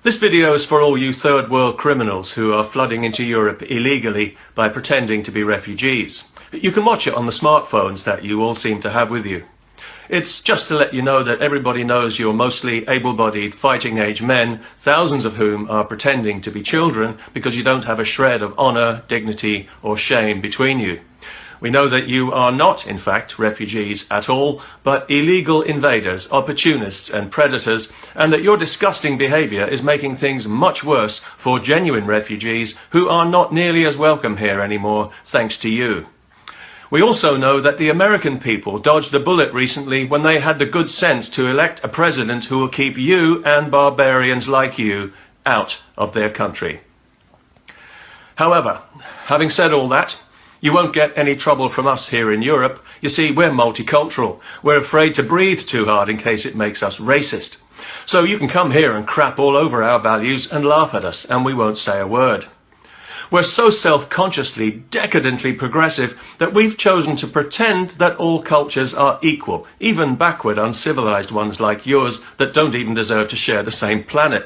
This video is for all you third world criminals who are flooding into Europe illegally by pretending to be refugees. You can watch it on the smartphones that you all seem to have with you. It's just to let you know that everybody knows you're mostly able-bodied fighting-age men, thousands of whom are pretending to be children because you don't have a shred of honour, dignity or shame between you. We know that you are not, in fact, refugees at all, but illegal invaders, opportunists and predators, and that your disgusting behaviour is making things much worse for genuine refugees who are not nearly as welcome here anymore, thanks to you. We also know that the American people dodged a bullet recently when they had the good sense to elect a president who will keep you and barbarians like you out of their country. However, having said all that, you won't get any trouble from us here in Europe. You see, we're multicultural. We're afraid to breathe too hard in case it makes us racist. So you can come here and crap all over our values and laugh at us, and we won't say a word. We're so self-consciously, decadently progressive that we've chosen to pretend that all cultures are equal, even backward, uncivilized ones like yours that don't even deserve to share the same planet.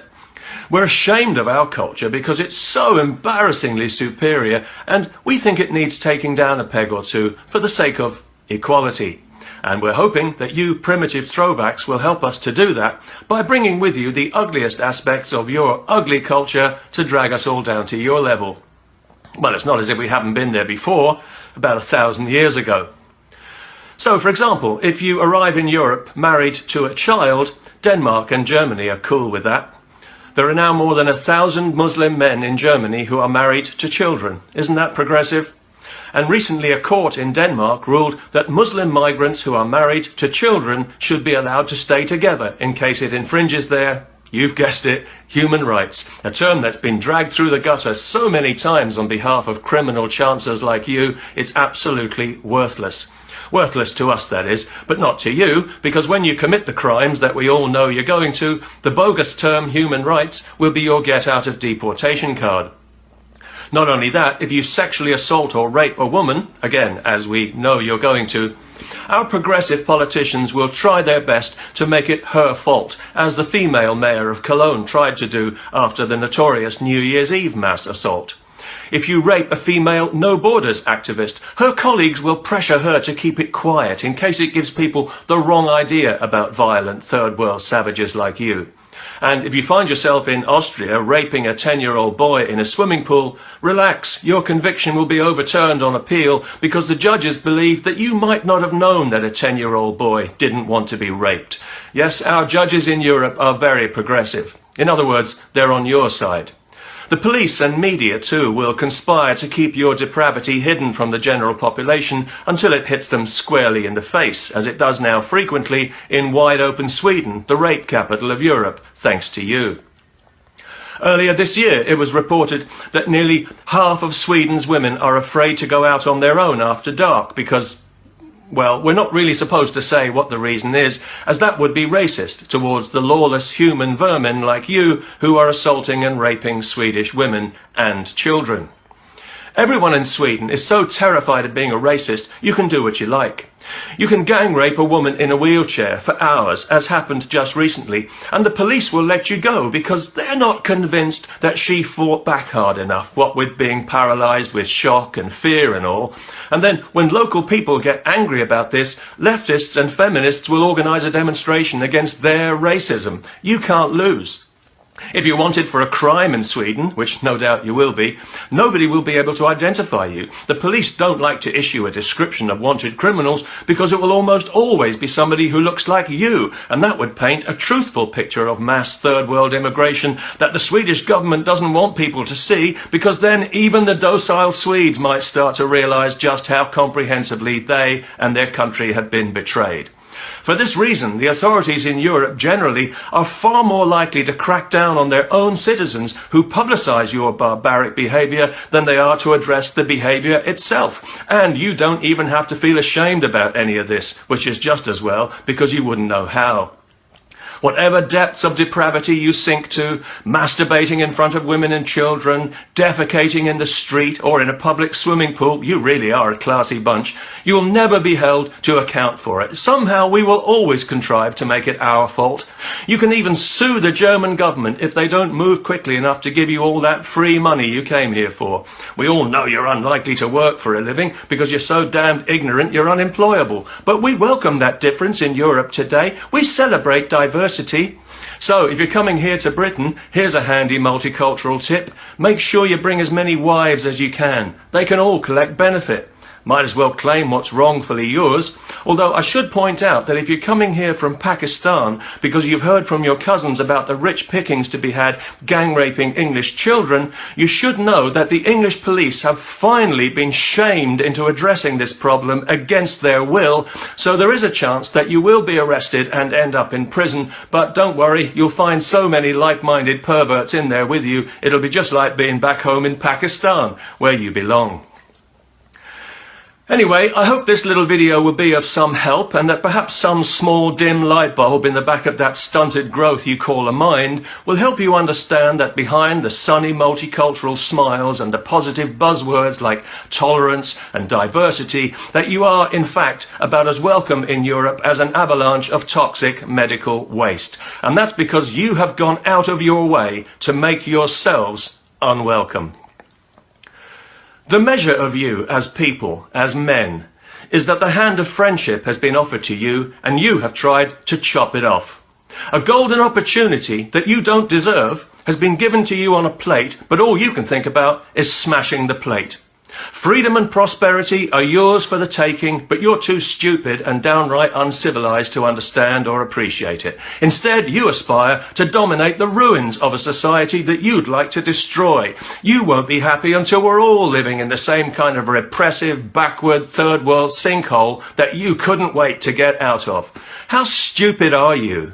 We're ashamed of our culture because it's so embarrassingly superior, and we think it needs taking down a peg or two for the sake of equality. And we're hoping that you primitive throwbacks will help us to do that by bringing with you the ugliest aspects of your ugly culture to drag us all down to your level. Well, it's not as if we haven't been there before, about 1,000 years ago. So, for example, if you arrive in Europe married to a child, Denmark and Germany are cool with that. There are now more than 1,000 Muslim men in Germany who are married to children. Isn't that progressive? And recently a court in Denmark ruled that Muslim migrants who are married to children should be allowed to stay together in case it infringes their, you've guessed it, human rights, a term that's been dragged through the gutter so many times on behalf of criminal chancers like you, it's absolutely worthless. Worthless to us, that is, but not to you, because when you commit the crimes that we all know you're going to, the bogus term human rights will be your get out of deportation card. Not only that, if you sexually assault or rape a woman, again, as we know you're going to, our progressive politicians will try their best to make it her fault, as the female mayor of Cologne tried to do after the notorious New Year's Eve mass assault. If you rape a female No Borders activist, her colleagues will pressure her to keep it quiet in case it gives people the wrong idea about violent third world savages like you. And if you find yourself in Austria raping a 10-year-old boy in a swimming pool, relax, your conviction will be overturned on appeal because the judges believe that you might not have known that a 10-year-old boy didn't want to be raped. Yes, our judges in Europe are very progressive. In other words, they're on your side. The police and media too will conspire to keep your depravity hidden from the general population until it hits them squarely in the face, as it does now frequently in wide-open Sweden, the rape capital of Europe, thanks to you. Earlier this year, it was reported that nearly half of Sweden's women are afraid to go out on their own after dark because, well, we're not really supposed to say what the reason is, as that would be racist towards the lawless human vermin like you who are assaulting and raping Swedish women and children. Everyone in Sweden is so terrified of being a racist, you can do what you like. You can gang rape a woman in a wheelchair for hours, as happened just recently, and the police will let you go because they're not convinced that she fought back hard enough, what with being paralysed with shock and fear and all. And then, when local people get angry about this, leftists and feminists will organise a demonstration against their racism. You can't lose. If you're wanted for a crime in Sweden, which no doubt you will be, nobody will be able to identify you. The police don't like to issue a description of wanted criminals because it will almost always be somebody who looks like you, and that would paint a truthful picture of mass third world immigration that the Swedish government doesn't want people to see, because then even the docile Swedes might start to realise just how comprehensively they and their country had been betrayed. For this reason, the authorities in Europe generally are far more likely to crack down on their own citizens who publicise your barbaric behaviour than they are to address the behaviour itself. And you don't even have to feel ashamed about any of this, which is just as well, because you wouldn't know how. Whatever depths of depravity you sink to, masturbating in front of women and children, defecating in the street or in a public swimming pool, you really are a classy bunch. You'll never be held to account for it. Somehow we will always contrive to make it our fault. You can even sue the German government if they don't move quickly enough to give you all that free money you came here for. We all know you're unlikely to work for a living because you're so damned ignorant you're unemployable. But we welcome that difference in Europe today. We celebrate diversity. So if you're coming here to Britain, here's a handy multicultural tip. Make sure you bring as many wives as you can. They can all collect benefit. Might as well claim what's wrongfully yours. Although I should point out that if you're coming here from Pakistan because you've heard from your cousins about the rich pickings to be had gang raping English children, you should know that the English police have finally been shamed into addressing this problem against their will. So there is a chance that you will be arrested and end up in prison. But don't worry, you'll find so many like-minded perverts in there with you. It'll be just like being back home in Pakistan, where you belong. Anyway, I hope this little video will be of some help and that perhaps some small dim light bulb in the back of that stunted growth you call a mind will help you understand that behind the sunny multicultural smiles and the positive buzzwords like tolerance and diversity, that you are in fact about as welcome in Europe as an avalanche of toxic medical waste. And that's because you have gone out of your way to make yourselves unwelcome. The measure of you as people, as men, is that the hand of friendship has been offered to you and you have tried to chop it off. A golden opportunity that you don't deserve has been given to you on a plate, but all you can think about is smashing the plate. Freedom and prosperity are yours for the taking, but you're too stupid and downright uncivilized to understand or appreciate it. Instead, you aspire to dominate the ruins of a society that you'd like to destroy. You won't be happy until we're all living in the same kind of repressive, backward, third world sinkhole that you couldn't wait to get out of. How stupid are you?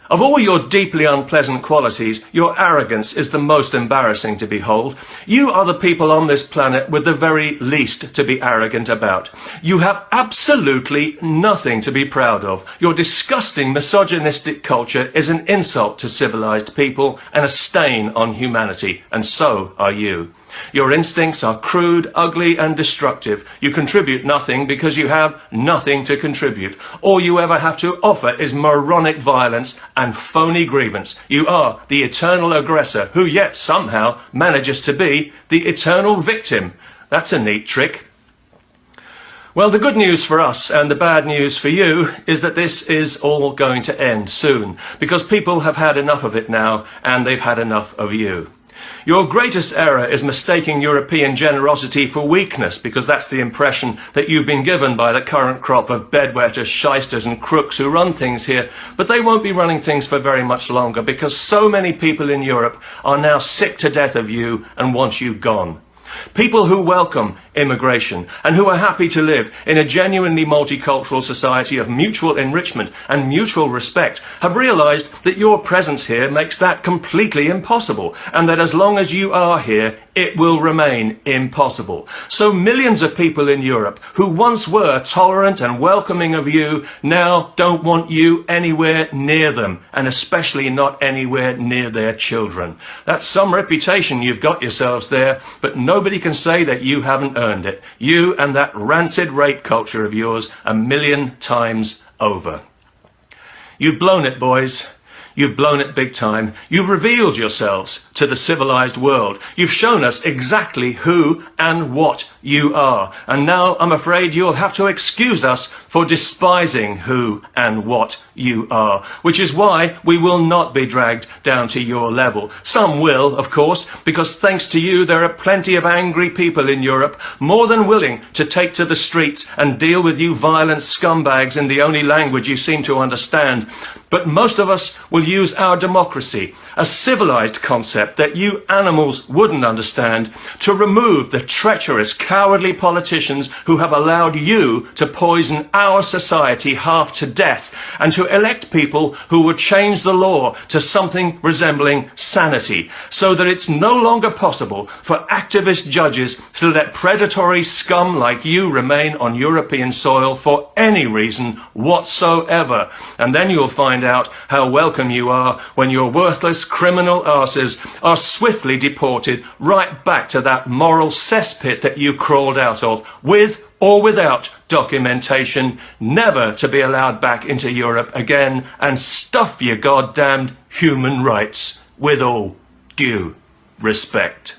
Of all your deeply unpleasant qualities, your arrogance is the most embarrassing to behold. You are the people on this planet with the very least to be arrogant about. You have absolutely nothing to be proud of. Your disgusting misogynistic culture is an insult to civilized people and a stain on humanity, and so are you. Your instincts are crude, ugly, and destructive. You contribute nothing because you have nothing to contribute. All you ever have to offer is moronic violence and phony grievance. You are the eternal aggressor who yet somehow manages to be the eternal victim. That's a neat trick. Well, the good news for us and the bad news for you is that this is all going to end soon, because people have had enough of it now, and they've had enough of you. Your greatest error is mistaking European generosity for weakness, because that's the impression that you've been given by the current crop of bedwetters, shysters and crooks who run things here. But they won't be running things for very much longer, because so many people in Europe are now sick to death of you and want you gone. People who welcome immigration and who are happy to live in a genuinely multicultural society of mutual enrichment and mutual respect have realized that your presence here makes that completely impossible, and that as long as you are here, it will remain impossible. So millions of people in Europe who once were tolerant and welcoming of you now don't want you anywhere near them, and especially not anywhere near their children. That's some reputation you've got yourselves there, but nobody can say that you haven't earned it. You and that rancid rape culture of yours 1,000,000 times over. You've blown it, boys. You've blown it big time. You've revealed yourselves to the civilized world. You've shown us exactly who and what you are. And now I'm afraid you'll have to excuse us for despising who and what you are, which is why we will not be dragged down to your level. Some will, of course, because thanks to you there are plenty of angry people in Europe more than willing to take to the streets and deal with you violent scumbags in the only language you seem to understand. But most of us will use our democracy, a civilized concept that you animals wouldn't understand, to remove the treacherous, cowardly politicians who have allowed you to poison our society half to death, and to elect people who would change the law to something resembling sanity, so that it's no longer possible for activist judges to let predatory scum like you remain on European soil for any reason whatsoever. And then you'll find find out how welcome you are when your worthless criminal arses are swiftly deported right back to that moral cesspit that you crawled out of, with or without documentation, never to be allowed back into Europe again, and stuff your goddamned human rights, with all due respect.